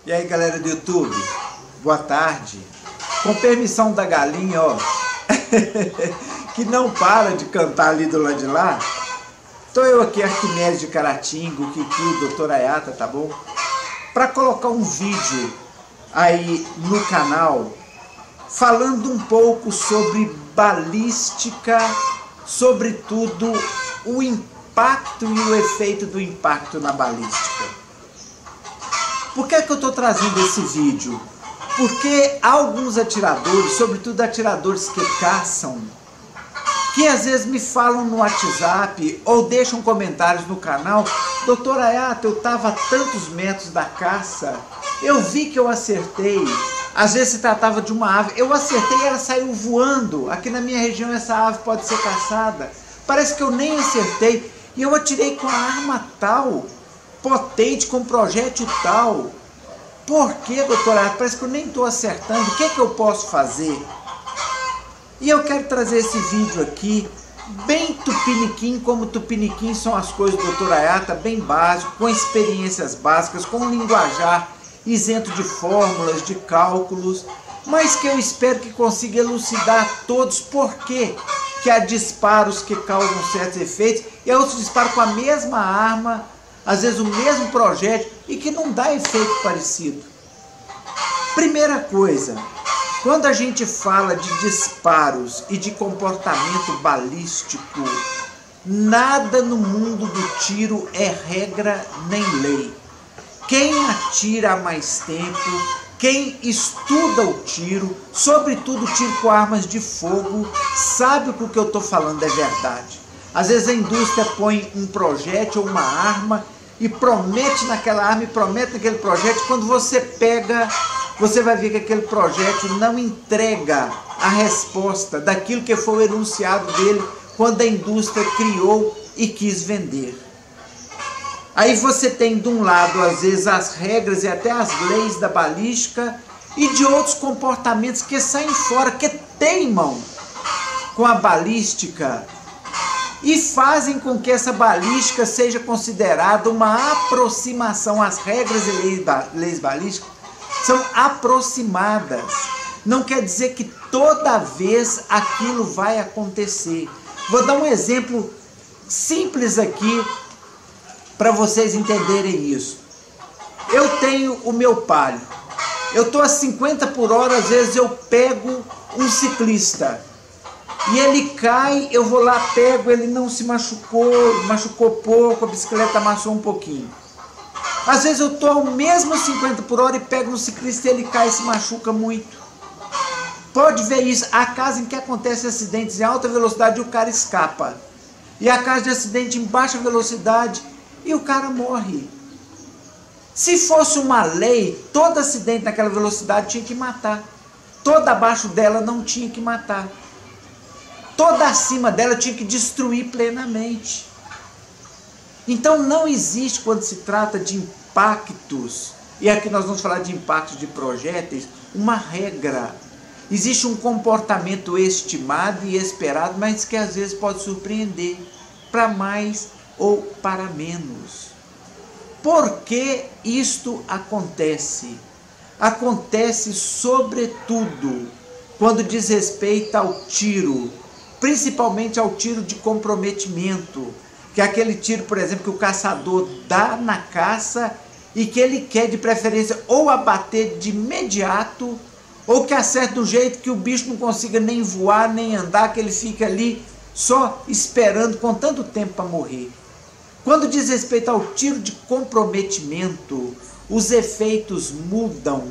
E aí, galera do YouTube, boa tarde. Com permissão da galinha, ó, que não para de cantar ali do lado de lá, tô eu aqui, Arquimedes de Caratinga, o Kiki, o Dr. Ayata, tá bom? Para colocar um vídeo aí no canal, falando um pouco sobre balística, sobretudo o impacto e o efeito do impacto na balística. Por que é que eu estou trazendo esse vídeo? Porque há alguns atiradores, sobretudo atiradores que caçam, que às vezes me falam no WhatsApp ou deixam comentários no canal: Dr. Ayata, eu estava a tantos metros da caça, eu vi que eu acertei. Às vezes se tratava de uma ave, eu acertei e ela saiu voando. Aqui na minha região essa ave pode ser caçada. Parece que eu nem acertei e eu atirei com a arma tal, potente, com projétil tal. Por que, doutor? Parece que eu nem estou acertando. O que é que eu posso fazer? E eu quero trazer esse vídeo aqui, bem tupiniquim, como tupiniquim são as coisas do Dr. Ayata, bem básico, com experiências básicas, com um linguajar isento de fórmulas, de cálculos, mas que eu espero que consiga elucidar a todos por que há disparos que causam certos efeitos e outros disparos com a mesma arma, às vezes o mesmo projétil, e que não dá efeito parecido. Primeira coisa, quando a gente fala de disparos e de comportamento balístico, nada no mundo do tiro é regra nem lei. Quem atira há mais tempo, quem estuda o tiro, sobretudo tiro com armas de fogo, sabe que o que eu estou falando é verdade. Às vezes a indústria põe um projétil ou uma arma e promete naquela arma e promete naquele projétil. Quando você pega, você vai ver que aquele projétil não entrega a resposta daquilo que foi o enunciado dele quando a indústria criou e quis vender. Aí você tem de um lado, às vezes, as regras e até as leis da balística e de outros comportamentos que saem fora, que teimam com a balística e fazem com que essa balística seja considerada uma aproximação. As regras e leis balísticas são aproximadas. Não quer dizer que toda vez aquilo vai acontecer. Vou dar um exemplo simples aqui para vocês entenderem isso. Eu tenho o meu palio. Eu estou a 50 por hora, às vezes eu pego um ciclista. E ele cai, eu vou lá, pego, ele não se machucou, machucou pouco, a bicicleta amassou um pouquinho. Às vezes eu estou ao mesmo 50 por hora e pego no ciclista e ele cai e se machuca muito. Pode ver isso. Há casos em que acontecem acidentes em alta velocidade e o cara escapa. E há casos de acidente em baixa velocidade e o cara morre. Se fosse uma lei, todo acidente naquela velocidade tinha que matar. Toda abaixo dela não tinha que matar. Toda acima dela tinha que destruir plenamente. Então não existe, quando se trata de impactos, e aqui nós vamos falar de impactos de projéteis, uma regra. Existe um comportamento estimado e esperado, mas que às vezes pode surpreender, para mais ou para menos. Por que isto acontece? Acontece sobretudo quando diz respeito ao tiro, principalmente ao tiro de comprometimento, que é aquele tiro, por exemplo, que o caçador dá na caça e que ele quer de preferência ou abater de imediato, ou que acerte do jeito que o bicho não consiga nem voar, nem andar, que ele fica ali só esperando com tanto tempo para morrer. Quando diz respeito ao tiro de comprometimento, os efeitos mudam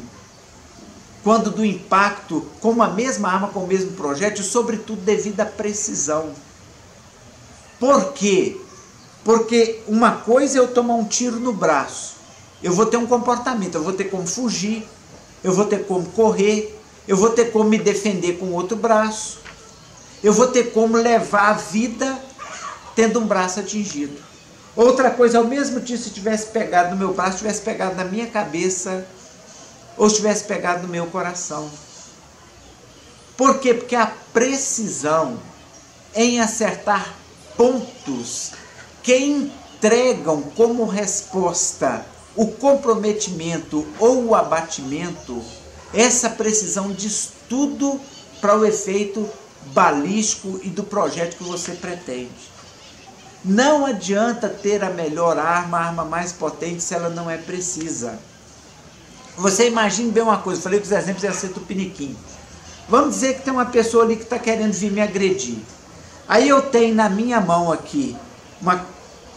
quando do impacto com a mesma arma, com o mesmo projétil, sobretudo devido à precisão. Por quê? Porque uma coisa é eu tomar um tiro no braço, eu vou ter um comportamento, eu vou ter como fugir, eu vou ter como correr, eu vou ter como me defender com o outro braço, eu vou ter como levar a vida tendo um braço atingido. Outra coisa, ao mesmo tiro, se tivesse pegado no meu braço, tivesse pegado na minha cabeça, ou tivesse pegado no meu coração. Por quê? Porque a precisão em acertar pontos que entregam como resposta o comprometimento ou o abatimento, essa precisão de estudo para o efeito balístico e do projeto que você pretende. Não adianta ter a melhor arma, a arma mais potente, se ela não é precisa. Você imagine bem uma coisa, eu falei que os exemplos iam ser tupiniquim. Vamos dizer que tem uma pessoa ali que está querendo vir me agredir. Aí eu tenho na minha mão aqui uma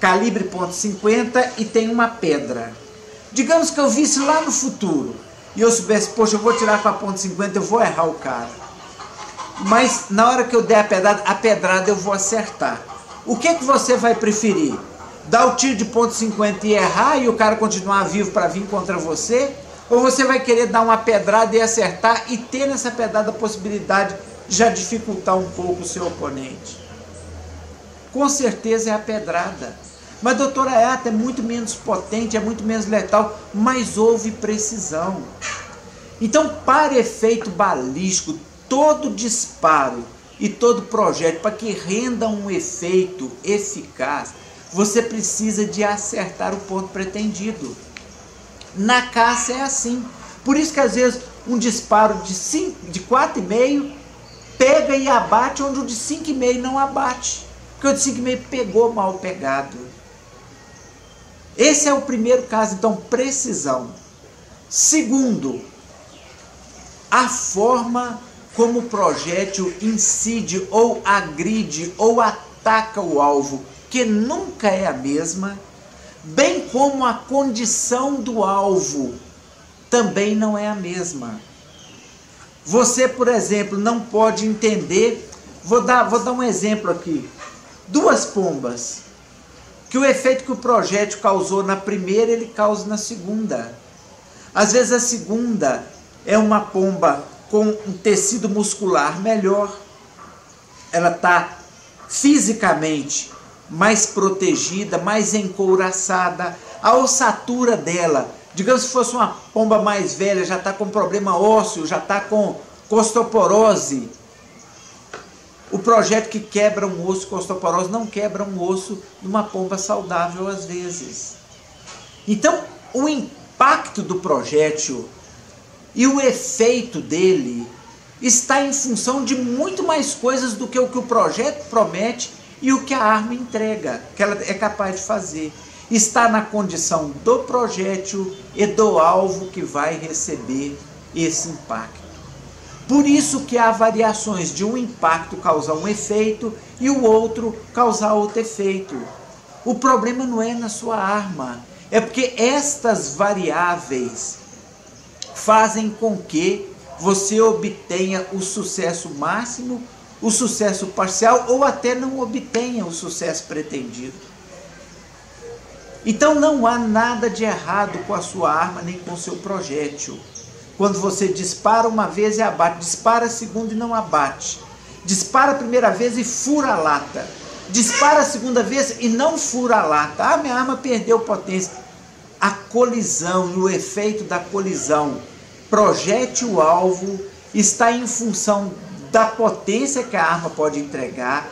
calibre .50 e tem uma pedra. Digamos que eu visse lá no futuro e eu soubesse, poxa, eu vou tirar com a .50, eu vou errar o cara. Mas na hora que eu der a pedrada eu vou acertar. O que você vai preferir? Dar o tiro de .50 e errar e o cara continuar vivo para vir contra você? Ou você vai querer dar uma pedrada e acertar e ter nessa pedrada a possibilidade de já dificultar um pouco o seu oponente? Com certeza é a pedrada. Mas doutora Ayata, é muito menos potente, é muito menos letal, mas houve precisão. Então, para efeito balístico, todo disparo e todo projeto, para que renda um efeito eficaz, você precisa de acertar o ponto pretendido. Na caça é assim. Por isso que às vezes um disparo de 4,5 pega e abate, onde o de 5,5 não abate. Porque o de 5,5 pegou mal pegado. Esse é o primeiro caso, então, precisão. Segundo, a forma como o projétil incide ou agride ou ataca o alvo, que nunca é a mesma, bem como a condição do alvo também não é a mesma. Você, por exemplo, não pode entender, vou dar um exemplo aqui, 2 pombas, que o efeito que o projétil causou na primeira, ele causa na segunda. Às vezes a segunda é uma pomba com um tecido muscular melhor, ela está fisicamente mais protegida, mais encouraçada, a ossatura dela, digamos que fosse uma pomba mais velha, já está com problema ósseo, já está com osteoporose. O projétil que quebra um osso com osteoporose não quebra um osso de uma pomba saudável às vezes. Então, o impacto do projétil e o efeito dele está em função de muito mais coisas do que o projeto promete e o que a arma entrega, que ela é capaz de fazer. Está na condição do projétil e do alvo que vai receber esse impacto. Por isso que há variações de um impacto causar um efeito e o outro causar outro efeito. O problema não é na sua arma, é porque estas variáveis fazem com que você obtenha o sucesso máximo, o sucesso parcial ou até não obtenha o sucesso pretendido. Então não há nada de errado com a sua arma nem com o seu projétil. Quando você dispara uma vez e abate, dispara a segunda e não abate, dispara a primeira vez e fura a lata, dispara a segunda vez e não fura a lata, ah, minha arma perdeu potência. A colisão e o efeito da colisão projétil-alvo está em função da potência que a arma pode entregar,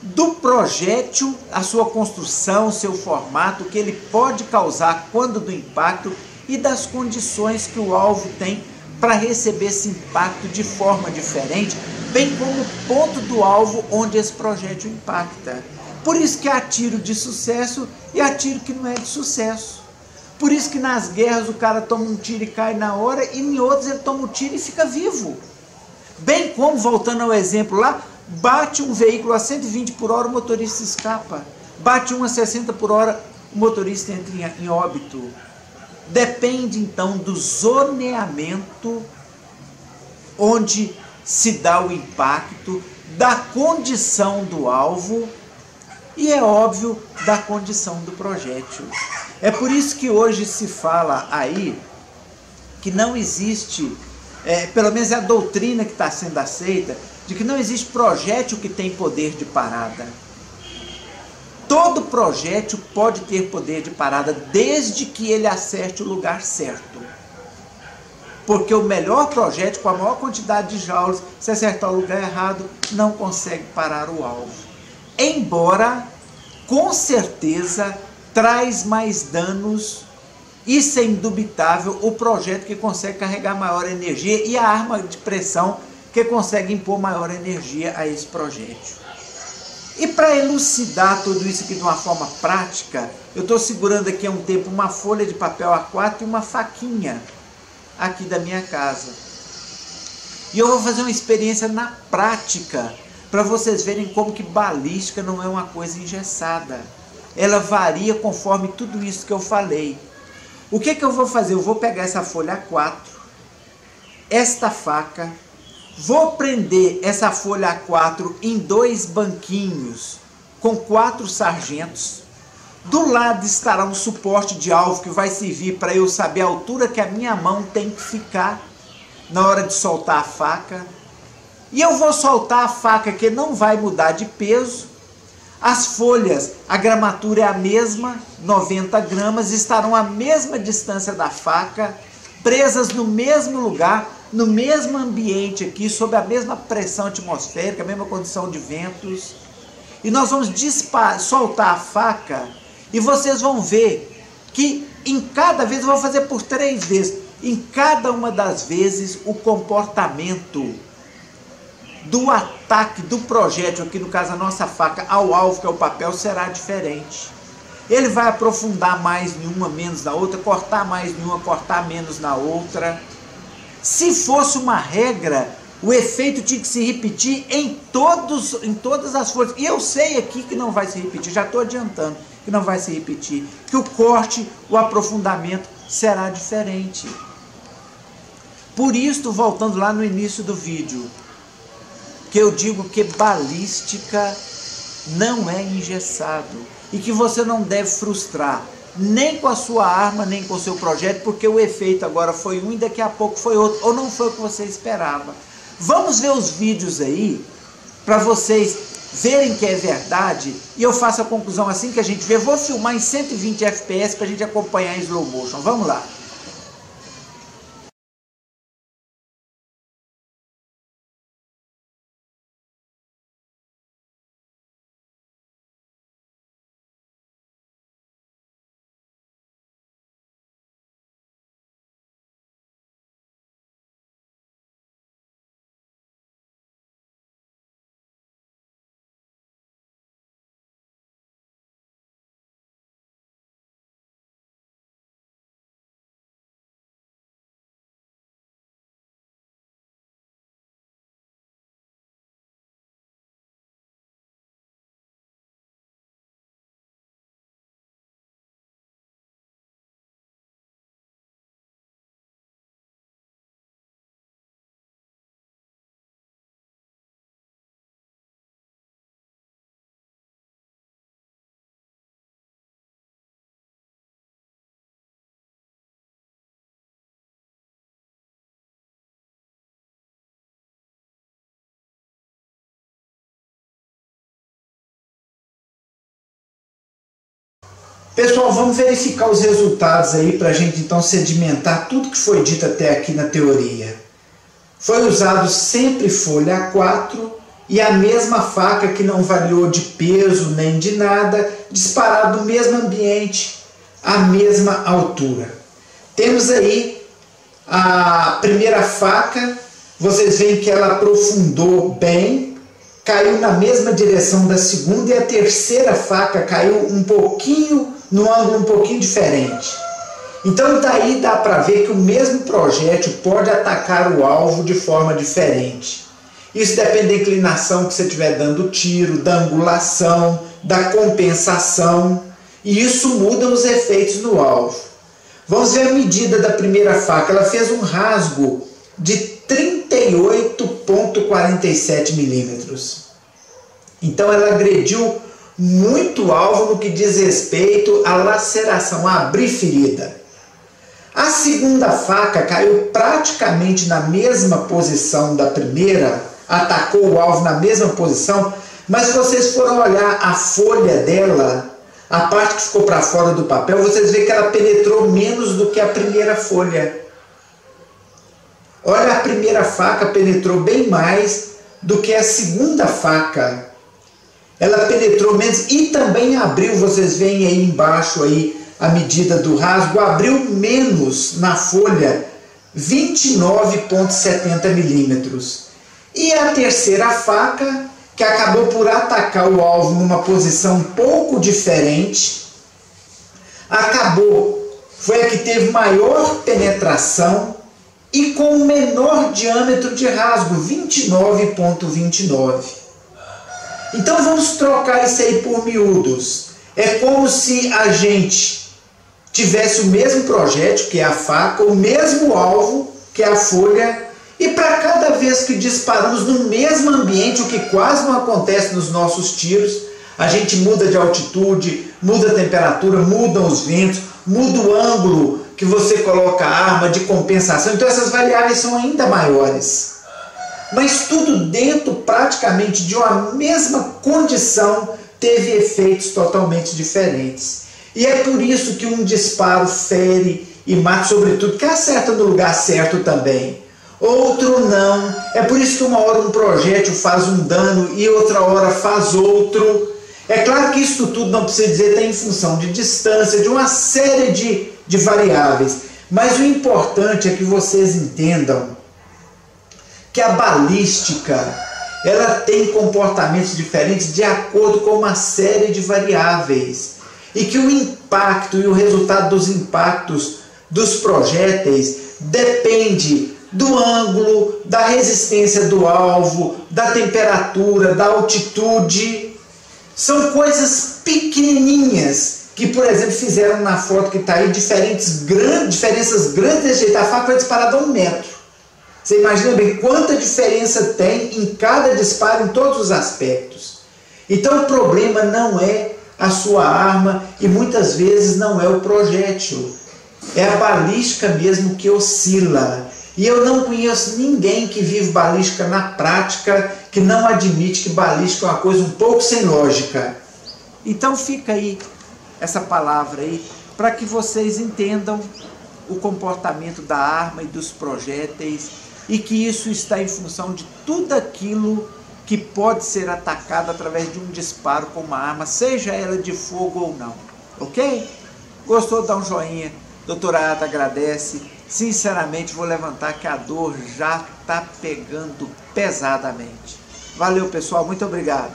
do projétil, a sua construção, seu formato, que ele pode causar quando do impacto e das condições que o alvo tem para receber esse impacto de forma diferente, bem como o ponto do alvo onde esse projétil impacta. Por isso que há tiro de sucesso e há tiro que não é de sucesso. Por isso que nas guerras o cara toma um tiro e cai na hora, e em outros ele toma um tiro e fica vivo. Bem como, voltando ao exemplo lá, bate um veículo a 120 por hora, o motorista escapa. Bate um a 60 por hora, o motorista entra em óbito. Depende então do zoneamento onde se dá o impacto, da condição do alvo e, é óbvio, da condição do projétil. É por isso que hoje se fala aí que não existe, pelo menos é a doutrina que está sendo aceita, de que não existe projétil que tem poder de parada. Todo projétil pode ter poder de parada desde que ele acerte o lugar certo. Porque o melhor projétil, com a maior quantidade de joules, se acertar o lugar errado, não consegue parar o alvo. Embora, com certeza, traz mais danos Isso é indubitável o projeto que consegue carregar maior energia e a arma de pressão que consegue impor maior energia a esse projétil. E para elucidar tudo isso aqui de uma forma prática, eu estou segurando aqui há um tempo uma folha de papel A4 e uma faquinha aqui da minha casa. E eu vou fazer uma experiência na prática, para vocês verem como que balística não é uma coisa engessada. Ela varia conforme tudo isso que eu falei. O que eu vou fazer? Eu vou pegar essa folha A4, esta faca, vou prender essa folha A4 em 2 banquinhos com 4 sargentos. Do lado estará um suporte de alvo que vai servir para eu saber a altura que a minha mão tem que ficar na hora de soltar a faca. E eu vou soltar a faca que não vai mudar de peso. As folhas, a gramatura é a mesma, 90 gramas, estarão à mesma distância da faca, presas no mesmo lugar, no mesmo ambiente aqui, sob a mesma pressão atmosférica, a mesma condição de ventos. E nós vamos soltar a faca e vocês vão ver que em cada vez, eu vou fazer por 3 vezes, em cada uma das vezes o comportamento do ataque do projétil, aqui no caso a nossa faca, ao alvo que é o papel, será diferente. Ele vai aprofundar mais em uma, menos na outra, cortar mais em uma, cortar menos na outra. Se fosse uma regra, o efeito tinha que se repetir em todas as folhas. E eu sei aqui que não vai se repetir, já estou adiantando que não vai se repetir, que o corte, o aprofundamento será diferente. Por isso, voltando lá no início do vídeo, que eu digo que balística não é engessado e que você não deve frustrar nem com a sua arma, nem com o seu projeto, porque o efeito agora foi um e daqui a pouco foi outro, ou não foi o que você esperava. Vamos ver os vídeos aí, para vocês verem que é verdade, e eu faço a conclusão assim que a gente vê. Vou filmar em 120 fps para a gente acompanhar em slow motion. Vamos lá. Pessoal, vamos verificar os resultados aí para a gente então sedimentar tudo que foi dito até aqui na teoria. Foi usado sempre folha A4 e a mesma faca que não variou de peso nem de nada, disparado no mesmo ambiente, à mesma altura. Temos aí a primeira faca, vocês veem que ela aprofundou bem, caiu na mesma direção da segunda, e a terceira faca caiu um pouquinho, num ângulo um pouquinho diferente. Então daí dá para ver que o mesmo projétil pode atacar o alvo de forma diferente. Isso depende da inclinação que você estiver dando o tiro, da angulação, da compensação, e isso muda os efeitos no alvo. Vamos ver a medida da primeira faca. Ela fez um rasgo de 38,47 milímetros. Então ela agrediu muito alvo no que diz respeito à laceração, a abrir ferida. A segunda faca caiu praticamente na mesma posição da primeira, atacou o alvo na mesma posição, mas se vocês forem olhar a folha dela, a parte que ficou para fora do papel, vocês veem que ela penetrou menos do que a primeira folha. Olha, a primeira faca penetrou bem mais do que a segunda faca. Ela penetrou menos e também abriu, vocês veem aí embaixo aí a medida do rasgo, abriu menos na folha 29,70 milímetros. E a terceira faca, que acabou por atacar o alvo numa posição um pouco diferente, foi a que teve maior penetração e com o menor diâmetro de rasgo, 29,29. Então vamos trocar isso aí por miúdos. É como se a gente tivesse o mesmo projétil, que é a faca, o mesmo alvo, que é a folha, e para cada vez que disparamos no mesmo ambiente, o que quase não acontece nos nossos tiros, a gente muda de altitude, muda a temperatura, mudam os ventos, muda o ângulo que você coloca a arma, de compensação. Então essas variáveis são ainda maiores. Mas tudo dentro praticamente de uma mesma condição teve efeitos totalmente diferentes. E é por isso que um disparo fere e mata, sobretudo, que acerta no lugar certo também. Outro não. É por isso que uma hora um projétil faz um dano e outra hora faz outro. É claro que isso tudo não precisa dizer está em função de distância, de uma série de variáveis. Mas o importante é que vocês entendam que a balística ela tem comportamentos diferentes de acordo com uma série de variáveis. E que o impacto e o resultado dos impactos dos projéteis depende do ângulo, da resistência do alvo, da temperatura, da altitude. São coisas pequenininhas que, por exemplo, fizeram na foto que está aí diferenças grandes desse jeito. A faca foi disparada a 1 metro. Você imagina bem quanta diferença tem em cada disparo, em todos os aspectos. Então o problema não é a sua arma e muitas vezes não é o projétil. É a balística mesmo que oscila. E eu não conheço ninguém que vive balística na prática que não admite que balística é uma coisa um pouco sem lógica. Então fica aí essa palavra aí para que vocês entendam o comportamento da arma e dos projéteis e que isso está em função de tudo aquilo que pode ser atacado através de um disparo com uma arma, seja ela de fogo ou não. Ok? Gostou? Dá um joinha. Doutora Ada agradece. Sinceramente, vou levantar que a dor já está pegando pesadamente. Valeu, pessoal. Muito obrigado.